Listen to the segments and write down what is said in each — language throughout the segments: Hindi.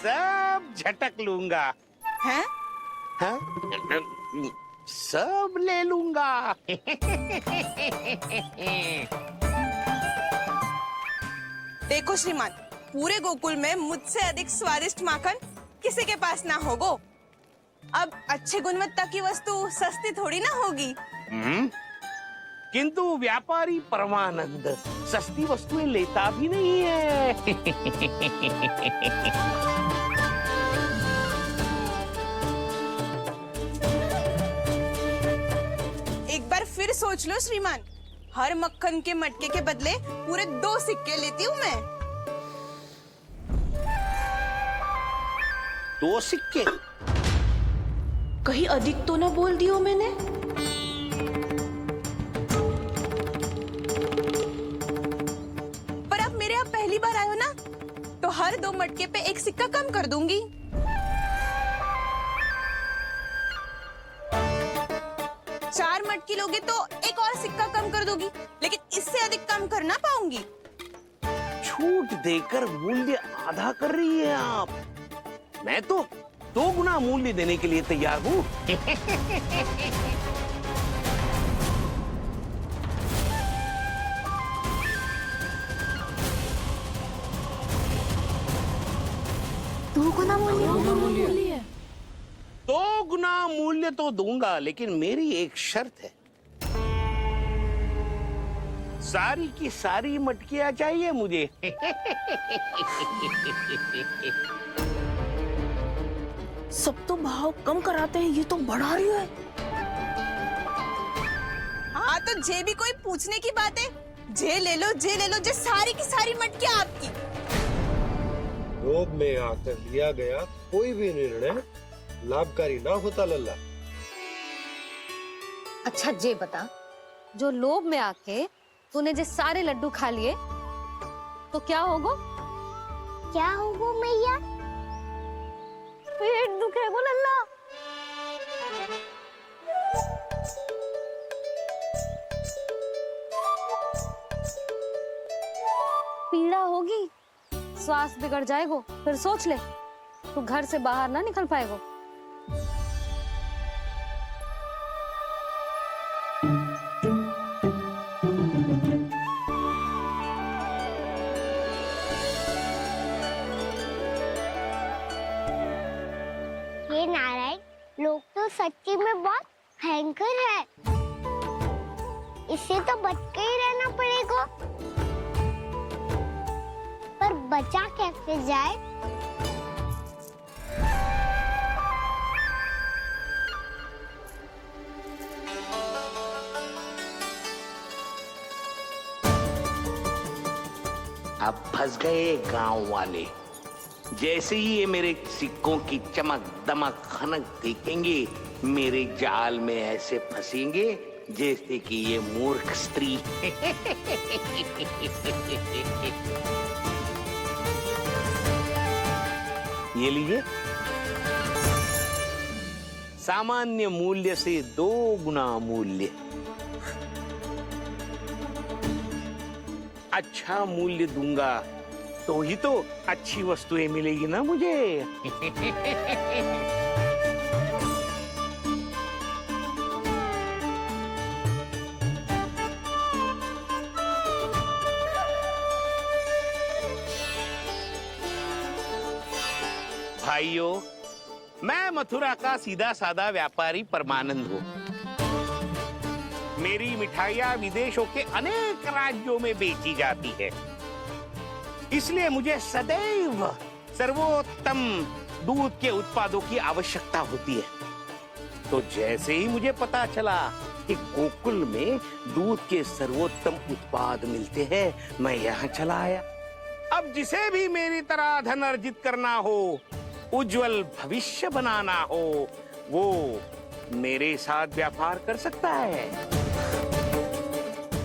सब झटक लूंगा। हैं? हाँ? सब ले लूंगा। देखो श्रीमान, पूरे गोकुल में मुझसे अधिक स्वादिष्ट माखन किसी के पास ना होगो। अब अच्छे गुणवत्ता की वस्तु सस्ती थोड़ी ना होगी। किंतु व्यापारी परमानंद सस्ती वस्तुएं लेता भी नहीं है। एक बार फिर सोच लो श्रीमान, हर मक्खन के मटके के बदले पूरे 2 सिक्के लेती हूँ मैं। 2 सिक्के? कहीं अधिक तो ना बोल दियो मैंने? पर आप मेरे यहाँ पहली बार आए हो ना, तो हर 2 मटके पे 1 सिक्का कम कर दूंगी। चार मटकी लोगे तो 1 और सिक्का कम कर दूंगी, लेकिन इससे अधिक कम कर ना पाऊंगी। छूट देकर मूल्य आधा कर रही है आप। मैं तो 2 गुना मूल्य देने के लिए तैयार हूँ। दो गुना मूल्य? 2 गुना मूल्य तो दूंगा, लेकिन मेरी एक शर्त है। सारी की सारी मटकियां चाहिए मुझे। सब तो भाव कम कराते हैं, ये तो बढ़ा रही है। हाँ तो जे भी कोई पूछने की बात है, जे ले लो, जे ले लो, जे सारी की सारी मटकियां आपकी। लोभ में आकर लिया गया कोई भी निर्णय लाभकारी ना होता लल्ला। अच्छा जे बता, जो लोभ में आके तूने जे सारे लड्डू खा लिए तो क्या होगा? क्या होगा मैया? पेट दुखेगा लल्ला। पीड़ा होगी, स्वास्थ्य बिगड़ जाएगा। फिर सोच ले, तू घर से बाहर ना निकल पाएगा। ये नारायण, लोग तो सच्ची में बहुत भयंकर है। इससे तो बच के ही रहना पड़ेगा। पर बचा कैसे जाए? अब फंस गए गांव वाले। जैसे ही ये मेरे सिक्कों की चमक दमक खनक देखेंगे, मेरे जाल में ऐसे फंसेंगे जैसे कि ये मूर्ख स्त्री। ये लीजिए, सामान्य मूल्य से 2 गुना मूल्य। अच्छा मूल्य दूंगा तो ही तो अच्छी वस्तुएं मिलेगी ना मुझे। भाइयों, मैं मथुरा का सीधा साधा व्यापारी परमानंद हूँ। मेरी मिठाइयाँ विदेशों के अनेक राज्यों में बेची जाती है, इसलिए मुझे सदैव सर्वोत्तम दूध के उत्पादों की आवश्यकता होती है। तो जैसे ही मुझे पता चला कि गोकुल में दूध के सर्वोत्तम उत्पाद मिलते हैं, मैं यहाँ चला आया। अब जिसे भी मेरी तरह धन अर्जित करना हो, उज्जवल भविष्य बनाना हो, वो मेरे साथ व्यापार कर सकता है।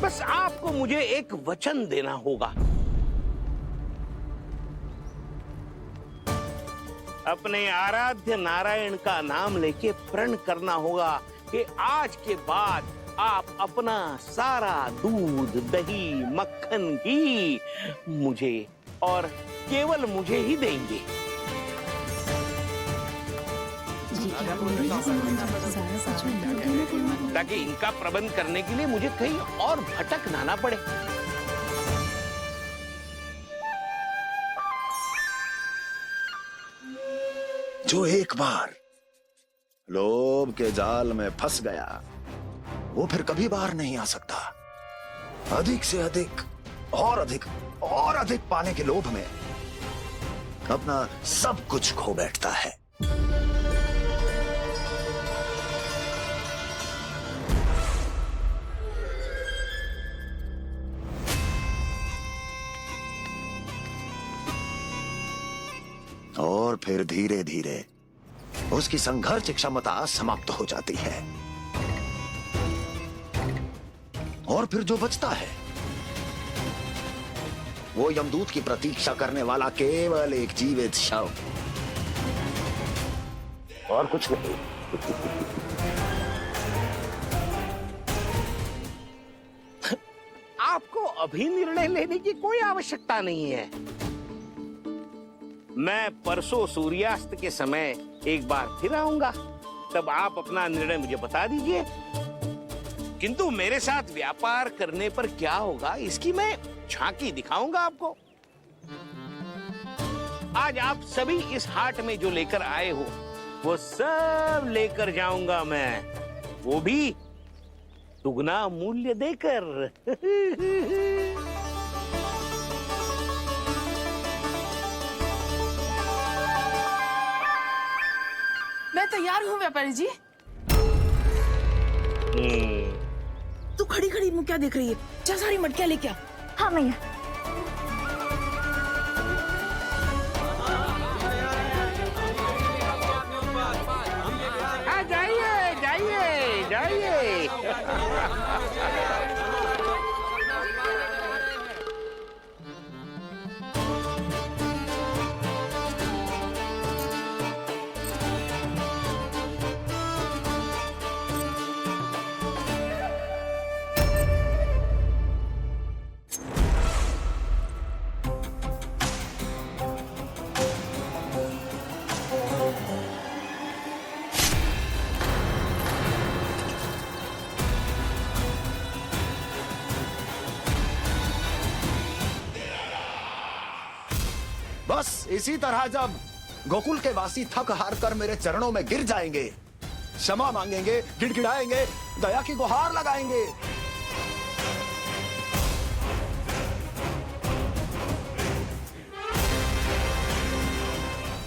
बस आपको मुझे एक वचन देना होगा। अपने आराध्य नारायण का नाम लेके प्रण करना होगा कि आज के बाद आप अपना सारा दूध, दही, मक्खन, घी मुझे और केवल मुझे ही देंगे। ताकि इनका प्रबंध करने के लिए मुझे कहीं और भटकना ना पड़े। जो एक बार लोभ के जाल में फंस गया वो फिर कभी बाहर नहीं आ सकता। अधिक से अधिक और अधिक और अधिक पाने के लोभ में अपना सब कुछ खो बैठता है। और फिर धीरे धीरे उसकी संघर्ष क्षमता समाप्त हो जाती है और फिर जो बचता है वो यमदूत की प्रतीक्षा करने वाला केवल एक जीवित शव और कुछ नहीं। आपको अभी निर्णय लेने की कोई आवश्यकता नहीं है। मैं परसों सूर्यास्त के समय एक बार फिर आऊंगा, तब आप अपना निर्णय मुझे बता दीजिए। किंतु मेरे साथ व्यापार करने पर क्या होगा इसकी मैं झांकी दिखाऊंगा आपको। आज आप सभी इस हाट में जो लेकर आए हो वो सब लेकर जाऊंगा मैं, वो भी दुगना मूल्य देकर। मैं तैयार हूँ व्यापारी जी। तू खड़ी खड़ी मुँह क्या देख रही है? जा सारी मटकियाँ लेके आ। हाँ मैया। जाइए जाइए जाइए। बस इसी तरह जब गोकुल के वासी थक हार कर मेरे चरणों में गिर जाएंगे, क्षमा मांगेंगे, गिड़गिड़ाएंगे, दया की गुहार लगाएंगे,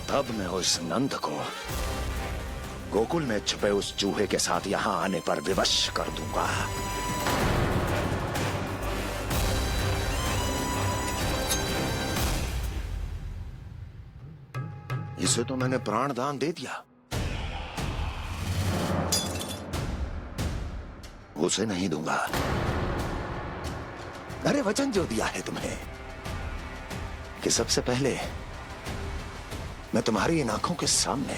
तब मैं उस नंद को गोकुल में छुपे उस चूहे के साथ यहां आने पर विवश कर दूंगा। इसे तो मैंने प्राण दान दे दिया, उसे नहीं दूंगा। अरे वचन जो दिया है तुम्हें कि सबसे पहले मैं तुम्हारी इन आंखों के सामने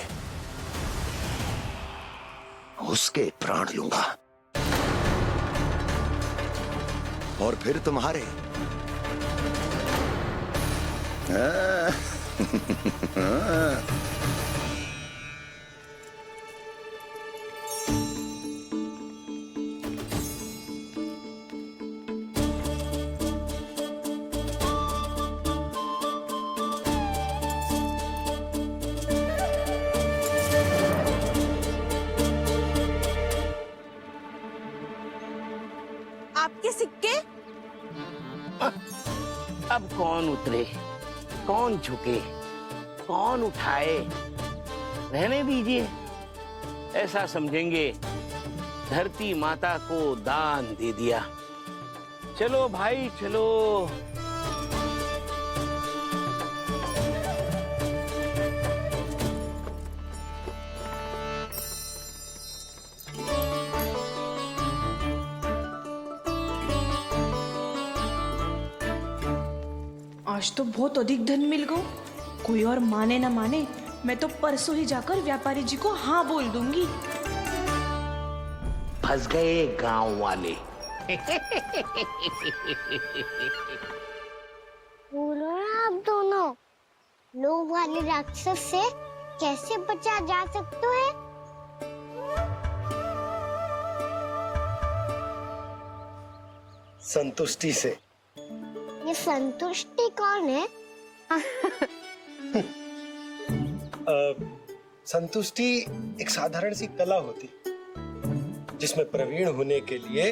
उसके प्राण लूंगा और फिर तुम्हारे। आपके सिक्के? अब कौन उतरे, कौन झुके, कौन उठाए, रहने दीजिए। ऐसा समझेंगे धरती माता को दान दे दिया। चलो भाई चलो। आज तो बहुत अधिक धन मिल गो। कोई और माने ना माने, मैं तो परसों ही जाकर व्यापारी जी को हाँ बोल दूंगी। फंस गए गांव वाले। बोलो ना आप दोनों, लोभ वाले राक्षस से कैसे बचा जा सकता है? संतुष्टि से। ये संतुष्टि कौन है? संतुष्टि एक साधारण सी कला होती जिसमें प्रवीण होने के लिए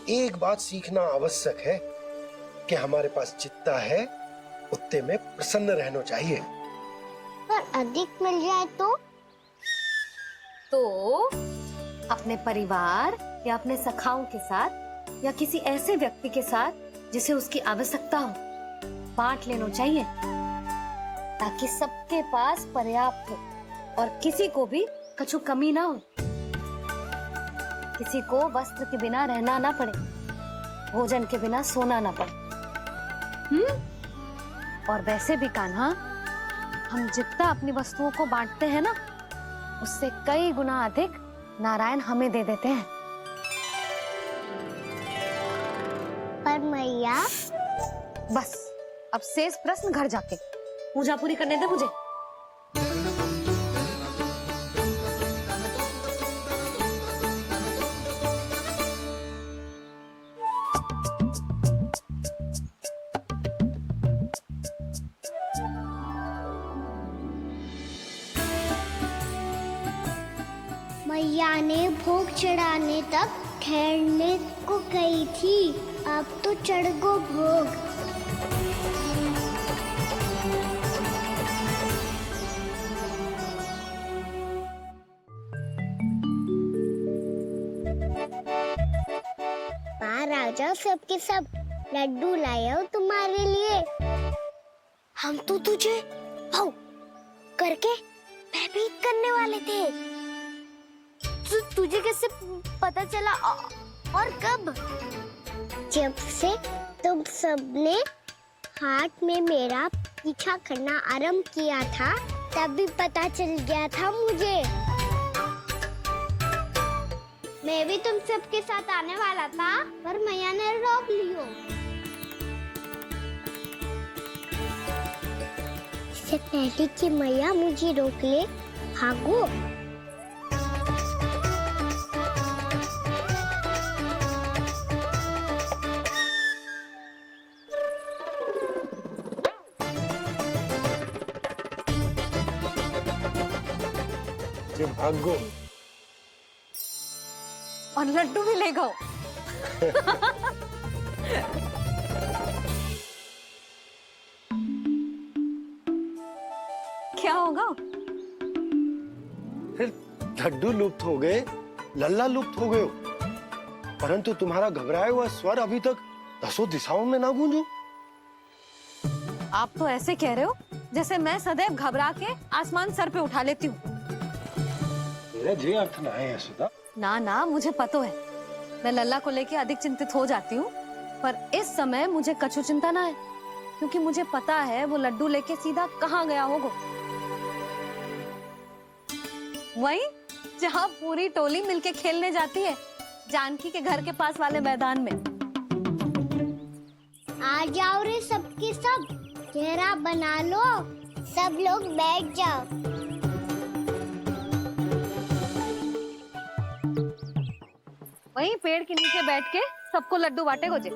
एक बात सीखना आवश्यक है कि हमारे पास जितना है उतने में प्रसन्न रहना चाहिए। पर अधिक मिल जाए तो अपने परिवार या अपने सखाओं के साथ या किसी ऐसे व्यक्ति के साथ जिसे उसकी आवश्यकता हो बांट लेना चाहिए, ताकि सबके पास पर्याप्त हो और किसी को भी कछु कमी ना हो, किसी को वस्त्र के बिना रहना ना पड़े, भोजन के बिना सोना ना पड़े। और वैसे भी कान्हा, हम जितना अपनी वस्तुओं को बांटते हैं ना, उससे कई गुना अधिक नारायण हमें दे देते हैं। पर मैया, बस अब शेष प्रश्न घर जाके पूजा पूरी करने दे मुझे। मैया ने भोग चढ़ाने तक ठहरने को कही थी, अब तो चढ़ गो भोग। बाहर आ जाओ, सबके सब लड्डू लाया हूँ तुम्हारे लिए। हम तो तुझे भाव करके भयभीत करने वाले थे। तुझे कैसे पता चला और कब? जब से तुम सबने हाथ में मेरा पीछा करना आरंभ किया था, तभी पता चल गया था मुझे। मैं भी तुम सबके साथ आने वाला था, पर मैया ने रोक लियो। इससे पहले कि मैया मुझे रोक ले, भागो। भागो और लड्डू भी ले गो। क्या होगा? फिर लड्डू लुप्त हो गए, लल्ला लुप्त हो गए, परंतु तुम्हारा घबराया हुआ स्वर अभी तक 10 दिशाओं में ना गूंजो। आप तो ऐसे कह रहे हो जैसे मैं सदैव घबरा के आसमान सर पे उठा लेती हूँ। मेरा जे अर्थ ना है यशोदा। ना ना, मुझे पता है, मैं लल्ला को लेके अधिक चिंतित हो जाती हूँ, पर इस समय मुझे कछु चिंता ना है, क्योंकि मुझे पता है वो लड्डू लेके सीधा कहाँ गया होगा। वहीं जहाँ पूरी टोली मिलके खेलने जाती है, जानकी के घर के पास वाले मैदान में। आ जाओ रे सबके सब, घेरा बना लो, सब लोग बैठ जाओ। वहीं पेड़ के नीचे बैठ के सबको लड्डू बांटे गोजे।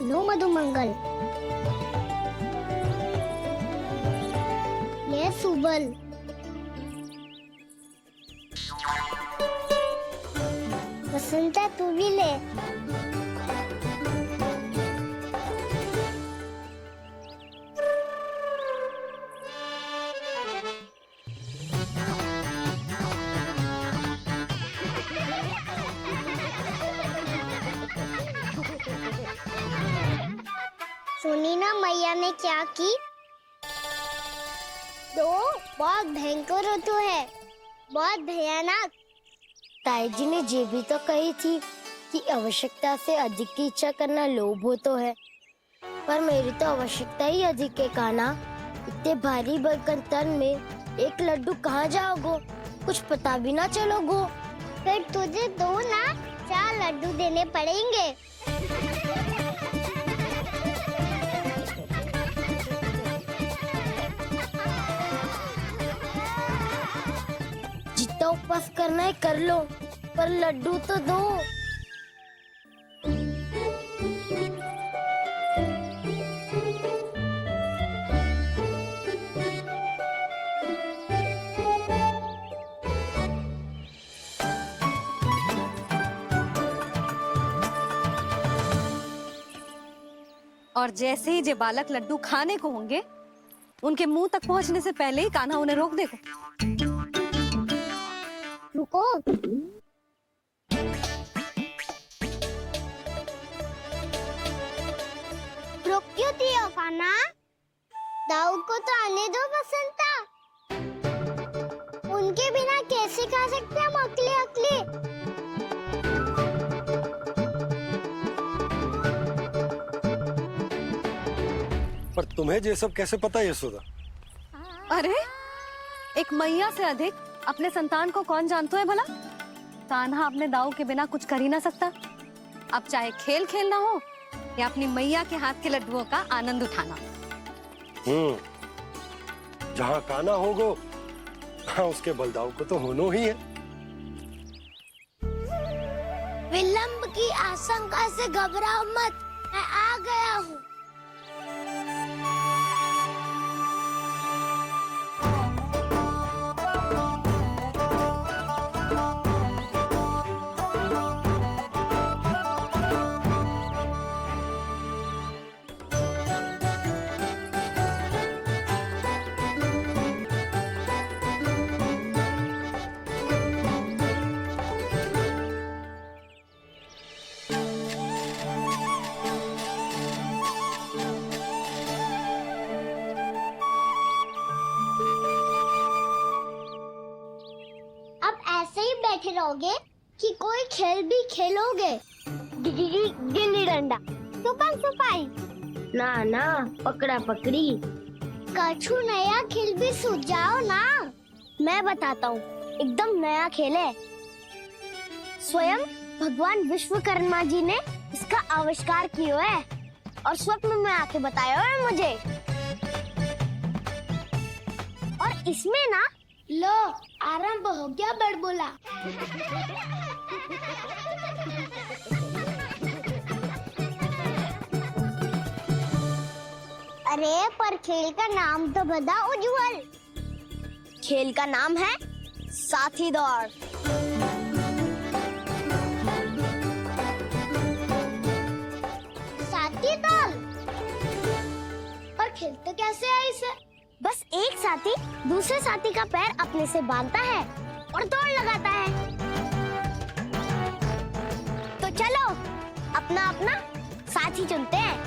लो मधुमंगल, ये सुबल, वसंता तू भी ले। सुनी ना मैया ने क्या की? तो बहुत भयंकर तो है, बहुत भयानक। ताई जी ने ये भी तो कही थी कि आवश्यकता से अधिक की इच्छा करना लोभ हो तो है, पर मेरी तो आवश्यकता ही अधिक है कान्हा। इतने भारी बर्तन तन में एक लड्डू कहाँ जाओगो, कुछ पता भी ना चलोगो। फिर तुझे 2 ना 4 लड्डू देने पड़ेंगे। जितना उपवास करना है कर लो, पर लड्डू तो दो। और जैसे ही जे बालक लड्डू खाने को होंगे, उनके मुंह तक पहुंचने से पहले ही कान्हा उन्हें रोक देगा। रुको, रुक क्यों दियो कान्हा? दाऊद को तो आने दो बसंता। उनके बिना कैसे खा सकते हम अकेले अकेले? पर तुम्हें ये सब कैसे पता यशोदा? अरे, एक मैया से अधिक अपने संतान को कौन जानता है भला? कान्हा अपने दाऊ के बिना कुछ कर ही ना सकता। अब चाहे खेल खेलना हो या अपनी मैया के हाथ के लड्डुओं का आनंद उठाना। जहाँ कान्हा होगो, हाँ उसके बलदाऊ को तो होनो ही है। विलंब की आशंका से घबराओ मत, मैं आ गया हूँ। बैठे रहोगे कि कोई खेल भी खेलोगे? गिल्ली डंडा, छुपन छुपाई, ना ना पकड़ा पकड़ी, कछु नया खेल भी सुझाओ ना। मैं बताता हूँ, एकदम नया खेल है। स्वयं भगवान विश्वकर्मा जी ने इसका आविष्कार किया है और स्वप्न में आके बताया है मुझे। और इसमें ना, लो आरंभ हो गया बड़बोला। अरे पर खेल का नाम तो बता उज्जवल। खेल का नाम है साथी दौड़। साथी दौड़? पर खेलते कैसे है इसे? बस एक साथी दूसरे साथी का पैर अपने से बांधता है और दौड़ लगाता है। तो चलो अपना अपना साथी चुनते हैं।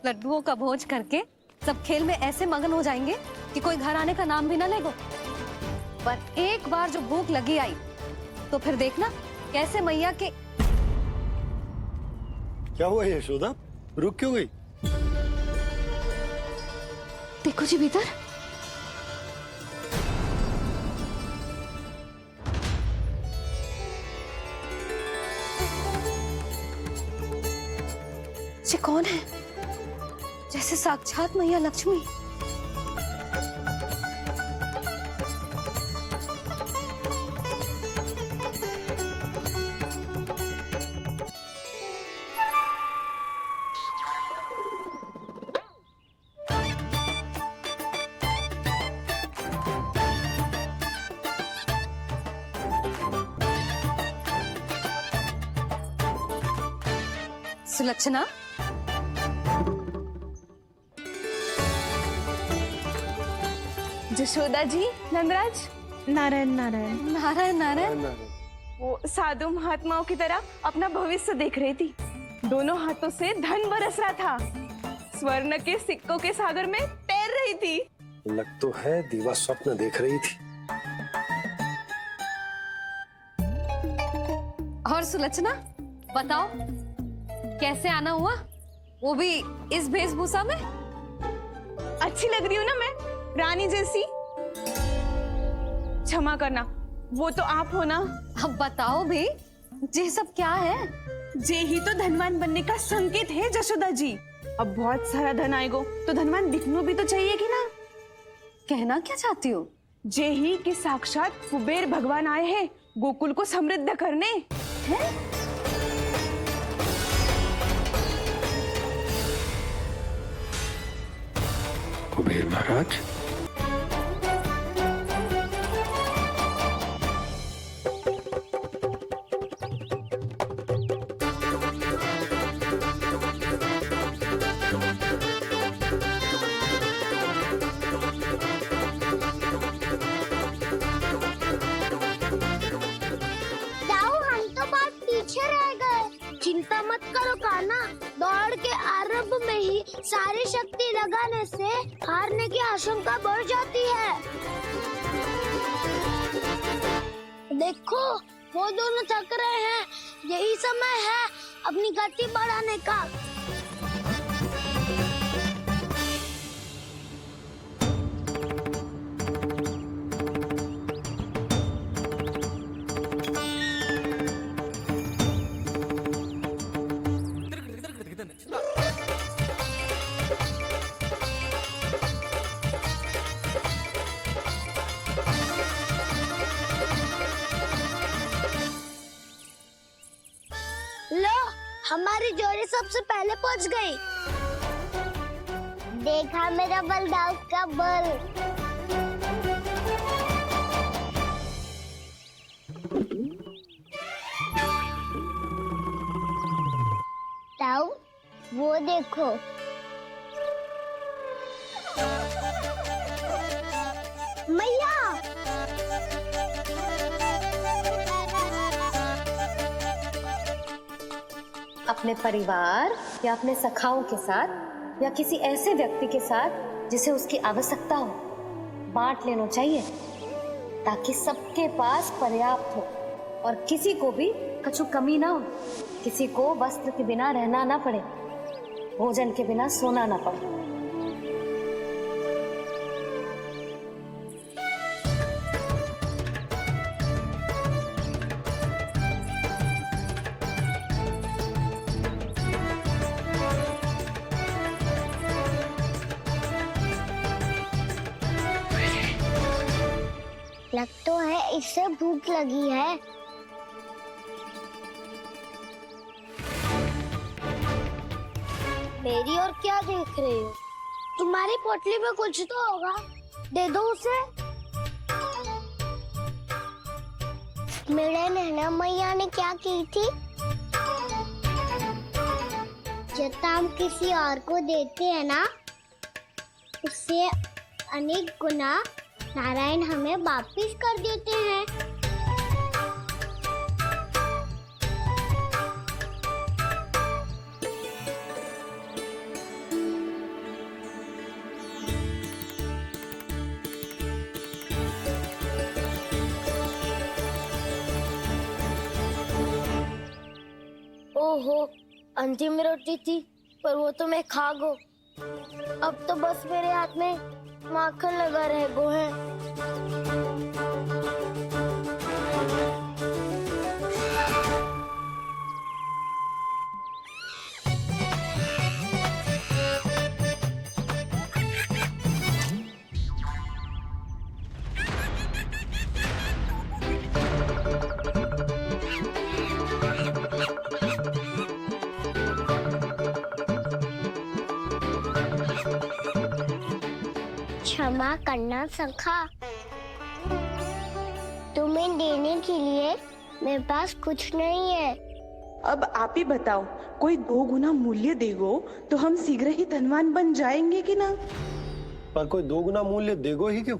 लड्डुओं का भोज करके सब खेल में ऐसे मगन हो जाएंगे कि कोई घर आने का नाम भी ना लेगो। पर एक बार जो भूख लगी आई तो फिर देखना कैसे मैया के। क्या हुआ यशोदा, रुक क्यों गई? देखो जी भीतर। ये कौन है? जैसे साक्षात मैया लक्ष्मी। सुलक्षणा, जशोदा जी, नंदराज। नारायण नारायण। नारायण नारायण। वो साधु महात्माओं की तरह अपना भविष्य देख रही थी। दोनों हाथों से धन बरस रहा था। स्वर्ण के सिक्कों के सागर में तैर रही थी। लग तो है दीवा स्वप्न देख रही थी। और सुलक्षणा बताओ, कैसे आना हुआ, वो भी इस वेशभूषा में? अच्छी लग रही हूँ ना मैं, रानी जैसी? क्षमा करना, वो तो आप हो ना। अब बताओ भी, ये सब क्या है? जे ही तो धनवान बनने का संकेत है जशोदा जी। अब बहुत सारा धन आएगो तो धनवान दिखना भी तो चाहिए कि ना। कहना क्या चाहती हो? जे ही के साक्षात कुबेर भगवान आए हैं गोकुल को समृद्ध करने। हैं? कुबेर महाराज, कहा ना, दौड़ के आरंभ में ही सारी शक्ति लगाने से हारने की आशंका बढ़ जाती है। देखो वो दोनों थक रहे हैं, यही समय है अपनी गति बढ़ाने का। लो, हमारी जोड़ी सबसे पहले पहुंच गई। देखा मेरा बलदाव का बल। ताऊ, वो देखो। मैया, अपने परिवार या अपने सखाओं के साथ या किसी ऐसे व्यक्ति के साथ जिसे उसकी आवश्यकता हो, बांट लेना चाहिए ताकि सबके पास पर्याप्त हो और किसी को भी कुछ कमी ना हो, किसी को वस्त्र के बिना रहना ना पड़े, भोजन के बिना सोना ना पड़े। लग तो है इससे भूख लगी है। मेरी और क्या देख रहे हो? तुम्हारी पोटली में कुछ तो होगा, दे दो उसे। मेरे नैना मैया ने क्या की थी? जितना हम किसी और को देते हैं ना, उससे अनेक गुना नारायण हमें वापिस कर देते हैं। ओहो, अंतिम रोटी थी, पर वो तो मैं खा गो। अब तो बस मेरे हाथ में माखन लगा रह गो है। क्षमा करना सखा, तुम्हें देने के लिए मेरे पास कुछ नहीं है। अब आप ही बताओ, कोई 2 गुना मूल्य देगो तो हम शीघ्र ही धनवान बन जाएंगे कि ना? पर कोई 2 गुना मूल्य देगो ही क्यों?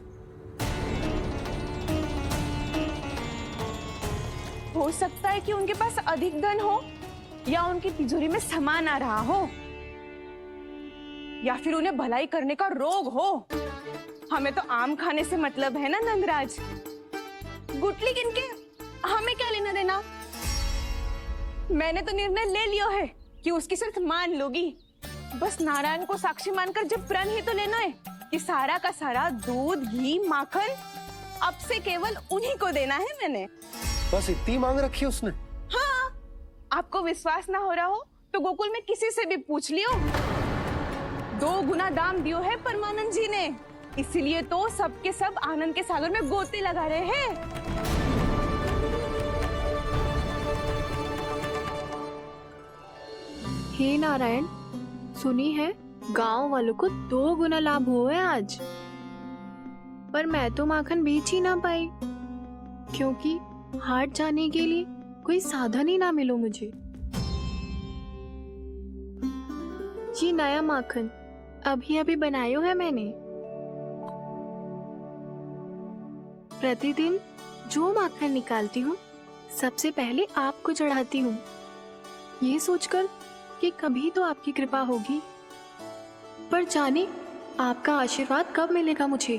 हो सकता है कि उनके पास अधिक धन हो, या उनकी तिजोरी में सामान आ रहा हो, या फिर उन्हें भलाई करने का रोग हो। हमें तो आम खाने से मतलब है ना नंदराज। गुटली किनके, हमें क्या लेना देना। मैंने तो निर्णय ले लिया है कि उसकी शर्त मान लोगी। बस नारायण को साक्षी मानकर जब प्रण ही तो लेना है कि सारा का सारा दूध, घी, माखन अब से केवल उन्हीं को देना है मैंने। बस इतनी मांग रखी है उसने? हाँ, आपको विश्वास ना हो रहा हो तो गोकुल में किसी से भी पूछ लियो। 2 गुना दाम दियो है परमानंद जी ने, इसलिए तो सबके सब आनंद के सागर में गोते लगा रहे हैं। हे नारायण, सुनी है गांव वालों को 2 गुना लाभ हुआ है आज, पर मैं तो माखन बेच ही ना पाई क्योंकि हाट जाने के लिए कोई साधन ही ना मिलो मुझे। ये नया माखन अभी अभी बनायो है मैंने। प्रतिदिन जो माखन निकालती हूँ सबसे पहले आपको चढ़ाती हूँ, ये सोचकर कि कभी तो आपकी कृपा होगी, पर जाने आपका आशीर्वाद कब मिलेगा मुझे,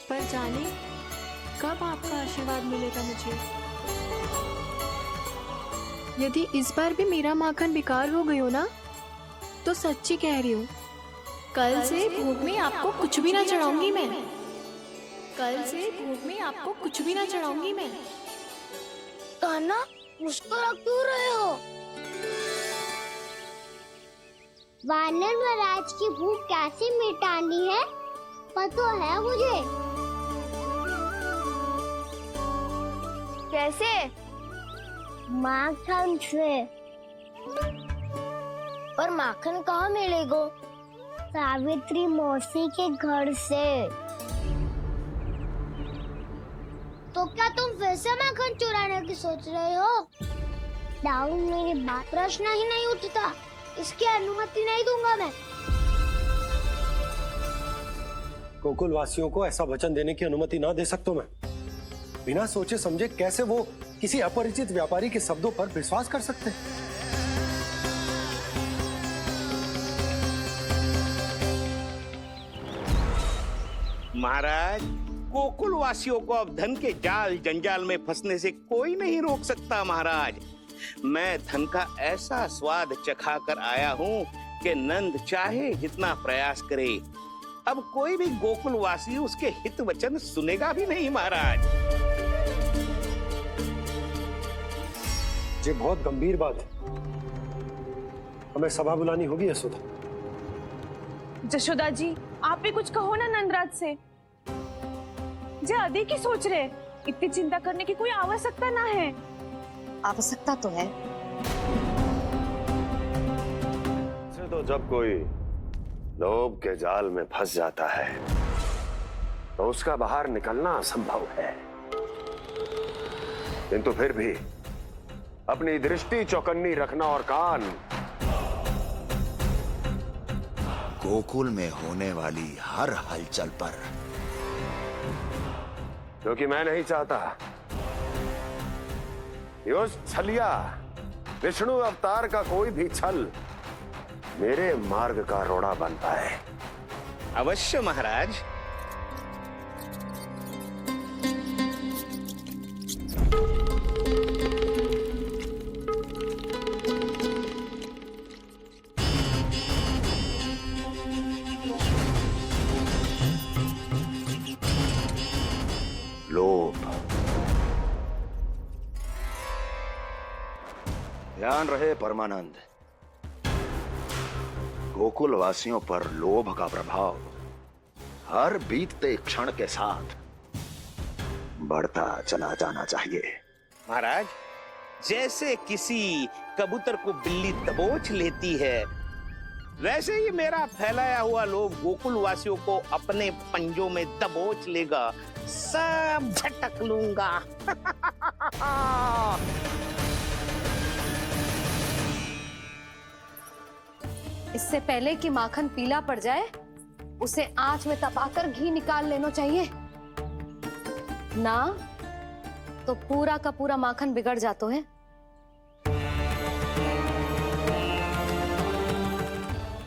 पर जाने कब आपका आशीर्वाद मिलेगा मुझे। यदि इस बार भी मेरा माखन बेकार हो गई हो ना, तो सच्ची कह रही हूँ, कल से भोग में आपको कुछ भी ना चढ़ाऊंगी मैं। कल से भोग में आपको कुछ भी ना चढ़ाऊंगी मैं। कान्हा, मुस्कुरा क्यों रहे हो? वानर महाराज की भूख कैसे मिटानी है पता है मुझे। कैसे? माखन से। पर माखन कहाँ मिलेगा? सावित्री मौसी के घर से। तो क्या तुम फिर से माखन चुराने की सोच रहे हो? दाऊ, मेरी बात प्रश्न ही नहीं उठता, इसकी अनुमति नहीं दूंगा मैं। गोकुल वासियों को ऐसा वचन देने की अनुमति ना दे सकता मैं। बिना सोचे समझे कैसे वो किसी अपरिचित व्यापारी के शब्दों पर विश्वास कर सकते हैं? महाराज, गोकुल वासियों को अब धन के जाल जंजाल में फंसने से कोई नहीं रोक सकता। महाराज, मैं धन का ऐसा स्वाद चखा कर आया हूँ कि नंद चाहे जितना प्रयास करे, अब कोई भी गोकुल वासी उसके हित वचन सुनेगा भी नहीं। महाराज, ये बहुत गंभीर बात है, हमें सभा बुलानी होगी यशोदा। जशोदा जी, आप भी कुछ कहो ना नंदराज से। जे अधिक ही सोच रहे, इतनी चिंता करने की कोई आवश्यकता ना है। आवश्यकता तो है। तो जब कोई लोभ के जाल में फंस जाता है तो उसका बाहर निकलना असंभव है, किंतु फिर भी अपनी दृष्टि चौकन्नी रखना और कान गोकुल में होने वाली हर हलचल पर, क्योंकि मैं नहीं चाहता कि उस छलिया विष्णु अवतार का कोई भी छल मेरे मार्ग का रोड़ा बन पाए। अवश्य महाराज। लोभ। ध्यान रहे परमानंद, गोकुल वासियों पर लोभ का प्रभाव हर बीतते क्षण के साथ बढ़ता चला जाना चाहिए। महाराज, जैसे किसी कबूतर को बिल्ली दबोच लेती है, वैसे ही मेरा फैलाया हुआ लोभ गोकुल वासियों को अपने पंजों में दबोच लेगा। सब झटक लूंगा। इससे पहले कि माखन पीला पड़ जाए, उसे आंच में तपाकर घी निकाल लेना चाहिए ना, तो पूरा का पूरा माखन बिगड़ जाता है।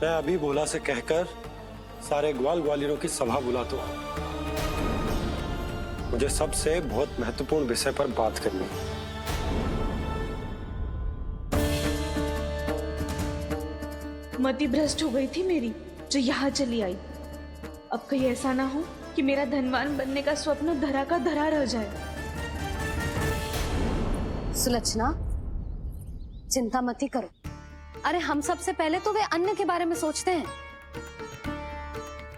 मैं अभी भोला से कहकर सारे ग्वाल ग्वालियरों की सभा बुलाता हूँ। मुझे सबसे बहुत महत्वपूर्ण विषय पर बात करनी है। मति भ्रष्ट हो गई थी मेरी, जो यहाँ चली आई। अब कहीं ऐसा ना हो कि मेरा धनवान बनने का स्वप्न धरा का धरा रह जाए। सुलक्षणा, चिंता मत ही करो। अरे हम सबसे पहले तो वे अन्न के बारे में सोचते हैं।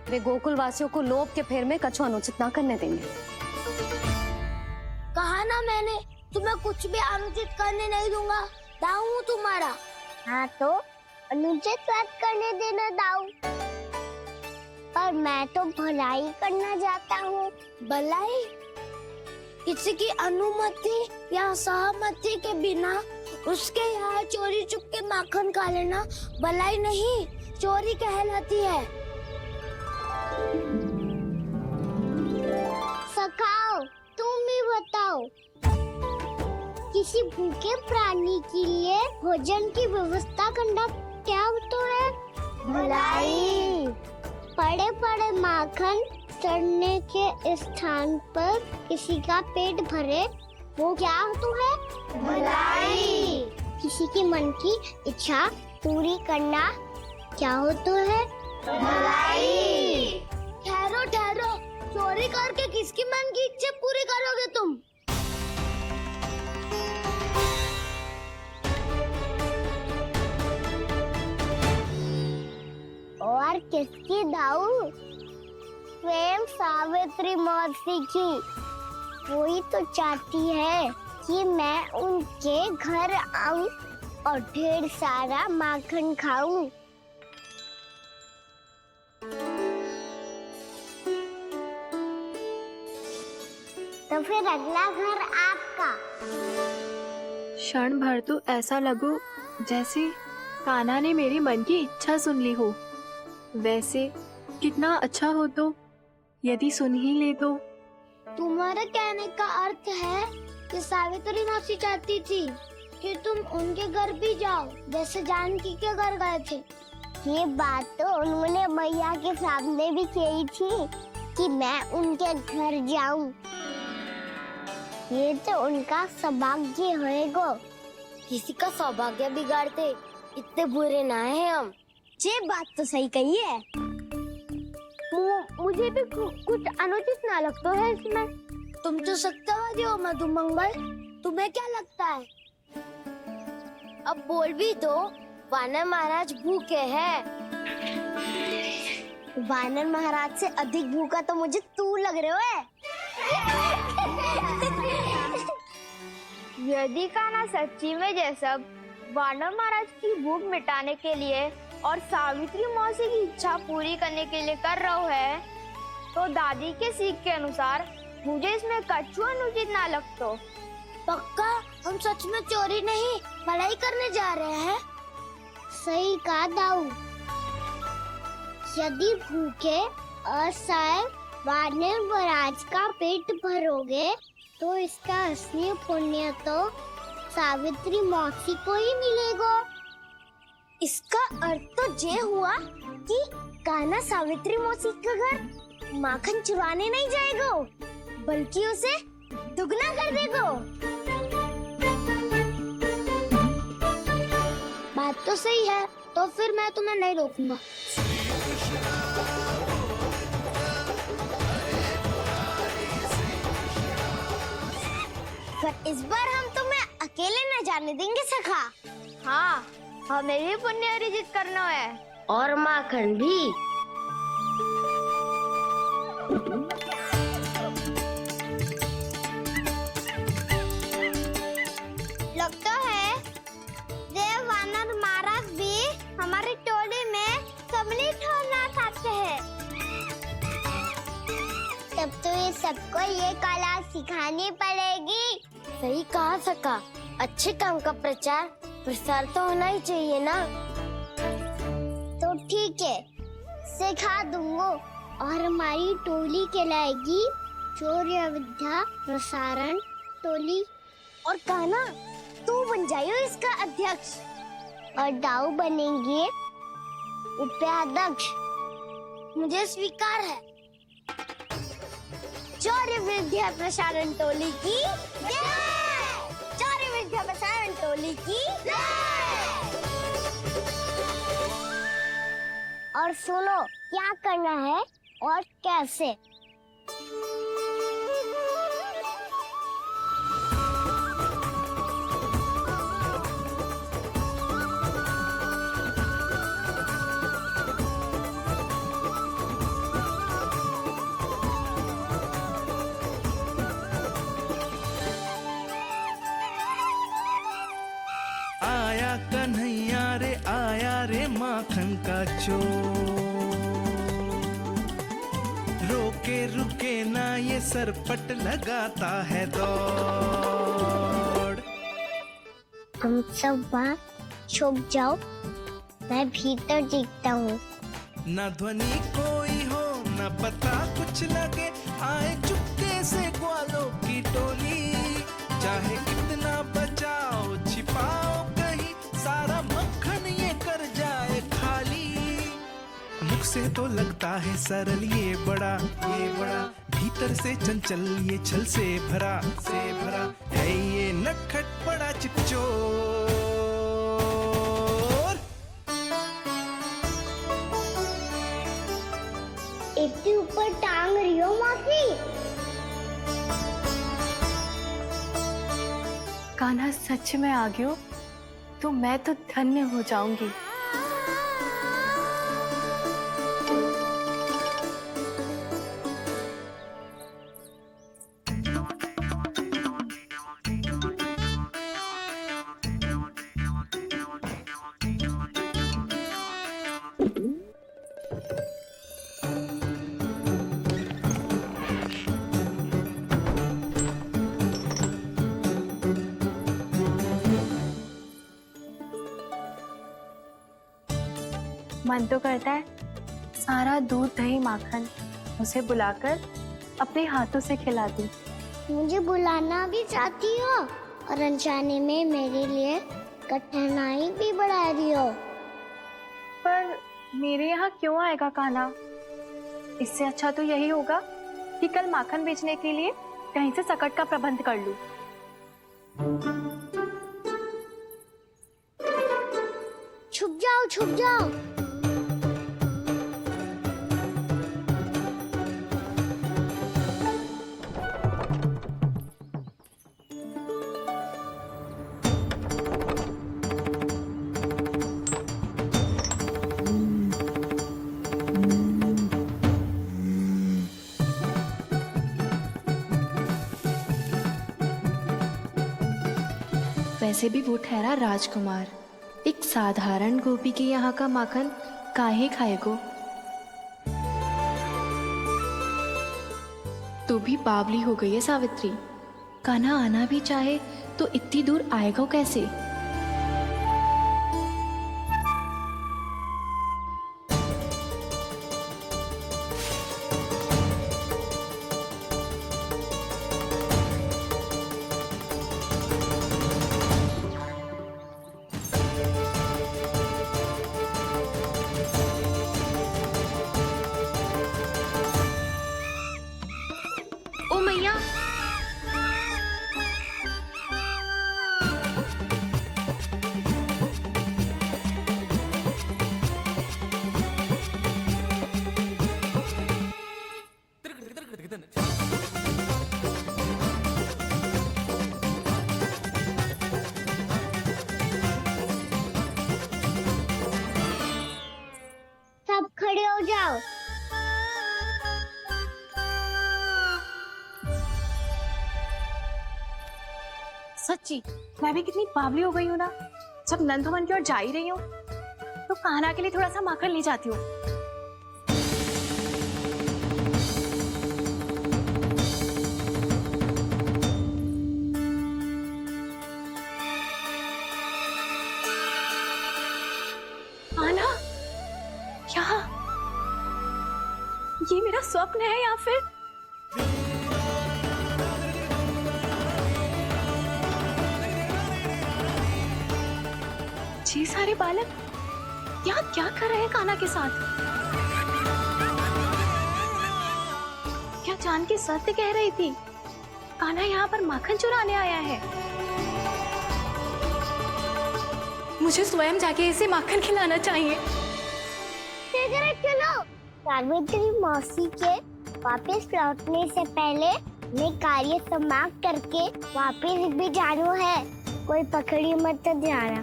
वे गोकुल वासियों को लोभ के फेर में कछु अनुचित ना करने देंगे। कहा ना मैंने, तुम्हें कुछ भी अनुचित करने नहीं दूंगा। दाऊ हूँ तुम्हारा। हाँ तो अनुचित बात करने देना दाऊ। पर मैं तो भलाई करना चाहता हूँ। भलाई? किसी की अनुमति या सहमति के बिना उसके यहाँ चोरी चुप के माखन खा लेना भलाई नहीं, चोरी कहलाती है। सखाओ, तुम ही बताओ, किसी भूखे प्राणी के लिए भोजन की व्यवस्था करना माखन चढ़ने के स्थान पर किसी का पेट भरे, वो क्या तो है? भलाई। किसी की मन की इच्छा पूरी करना क्या हो तो है? भलाई। ठहरो ठहरो, चोरी करके किसकी मन की इच्छा पूरी करोगे तुम? और किसकी दाऊ? स्वयं सावित्री मौसी की। वही तो चाहती है कि मैं उनके घर आऊं और ढेर सारा माखन खाऊं। तो फिर अगला घर आपका। क्षण भर तो ऐसा लगो जैसे कान्हा ने मेरी मन की इच्छा सुन ली हो। वैसे कितना अच्छा हो तो यदि सुन ही ले तो। तुम्हारे कहने का अर्थ है कि सावित्री मौसी चाहती थी कि तुम उनके घर भी जाओ, जैसे जानकी के घर गए थे। ये बात तो उन्होंने मैया के सामने भी कही थी कि मैं उनके घर जाऊं। ये तो उनका सौभाग्य होएगा। किसी का सौभाग्य बिगाड़ते इतने बुरे ना है हम। ये बात तो सही कही है। मुझे भी कुछ अनुचित ना लगता है इसमें। तुम तो सत्यवादी हो मधुमंगल, तुम्हें क्या लगता है? अब बोल भी दो, वानर महाराज भूखे हैं। वानर महाराज से अधिक भूखा तो मुझे तू लग रहे हो। यदि कान्हा सच्ची में जैसा वानर महाराज की भूख मिटाने के लिए और सावित्री मौसी की इच्छा पूरी करने के लिए कर रहा है, तो दादी के सीख के अनुसार मुझे इसमें कछु अनुचित ना लगता। पक्का हम सच में चोरी नहीं भलाई करने जा रहे हैं। सही कहा दाऊ। यदि भूखे असहाय वानर महाराज का पेट भरोगे तो इसका असली पुण्य तो सावित्री मौसी को ही मिलेगा। इसका अर्थ तो ये हुआ कि कान्हा सावित्री मौसी का घर माखन चुराने नहीं जाएगा, बल्कि उसे दुगना कर देगा। बात तो सही है, तो फिर मैं तुम्हें नहीं रोकूंगा। पर इस बार हम तुम्हें अकेले न जाने देंगे सखा। हाँ, हमें भी पुण्य अर्जित करना है और माखन भी। लगता है देव वानर महाराज भी हमारी टोली में सम्मिलित होना चाहते हैं। तब तो ये सबको ये कला सिखानी पड़ेगी। सही कहा सका। अच्छे काम का प्रचार प्रसार तो होना ही चाहिए ना। तो ठीक है, सिखा दूंगा और हमारी टोली कहलाएगी चौर्य विद्या प्रसारण टोली। और कान्हा तू बन जाइयो इसका अध्यक्ष और दाऊ बनेंगे उपाध्यक्ष। मुझे स्वीकार है। चौर्य विद्या प्रसारण टोली की जय। चौर्य विद्या प्रसारण टोली की जय। और सुनो क्या करना है और कैसे। आया कन्हैया रे आया रे माखन का चोर। रोके रुके ना ये सरपट लगाता है दौड़। हम सब वहाँ छुप जाओ, मैं भीतर देखता हूँ। ना ध्वनि कोई हो ना पता कुछ लगे, आए चुपके से ग्वालों की टोली। चाहे कितना बचाओ छिपाओ कहीं, सारा मक्खन ये कर जाए खाली। मुख से तो लगता है सरल ये बड़ा भीतर से चंचल ये छल से भरा है ये नटखट बड़ा चिकचोर। इतनी ऊपर टांग रही हो मौसी? कान्हा सच में आ गयो तो मैं तो धन्य हो जाऊंगी। मन तो करता है सारा दूध दही माखन उसे बुलाकर अपने हाथों से खिला दूं। मुझे बुलाना भी चाहती हो और अनजाने में मेरे लिए कठिनाई भी बढ़ा रही हो। पर मेरे यहाँ क्यों आएगा कान्हा? इससे अच्छा तो यही होगा कि कल माखन बेचने के लिए कहीं से सकट का प्रबंध कर लूं। छुप जाओ छुप जाओ। वैसे भी वो ठहरा राजकुमार, एक साधारण गोपी के यहाँ का माखन काहे खाएगो? तो भी बावली हो गई है सावित्री। कान्हा आना भी चाहे तो इतनी दूर आएगा कैसे? ओ मैया, सब खड़े हो जाओ। सच्ची मैं भी कितनी बावली हो गई हूँ ना। जब नंदवन की ओर जा ही रही हूँ तो कान्हा के लिए थोड़ा सा माखन ले जाती हूँ। कान्हा, यहाँ ये मेरा स्वप्न है या फिर ये सारे बालक यहाँ क्या कर रहे हैं कान्हा के साथ? क्या जानकी सत्य कह रही थी? कान्हा यहाँ पर माखन चुराने आया है। मुझे स्वयं जाके इसे माखन खिलाना चाहिए। चलो, सावित्री मौसी के वापस लौटने से पहले मैं कार्य समाप्त करके वापस भी जाना है। कोई पकड़ी मत जाना।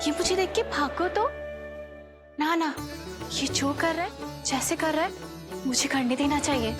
ये मुझे देख के भागो तो ना, ये जो कर रहा है, जैसे कर रहा है, मुझे करने देना चाहिए।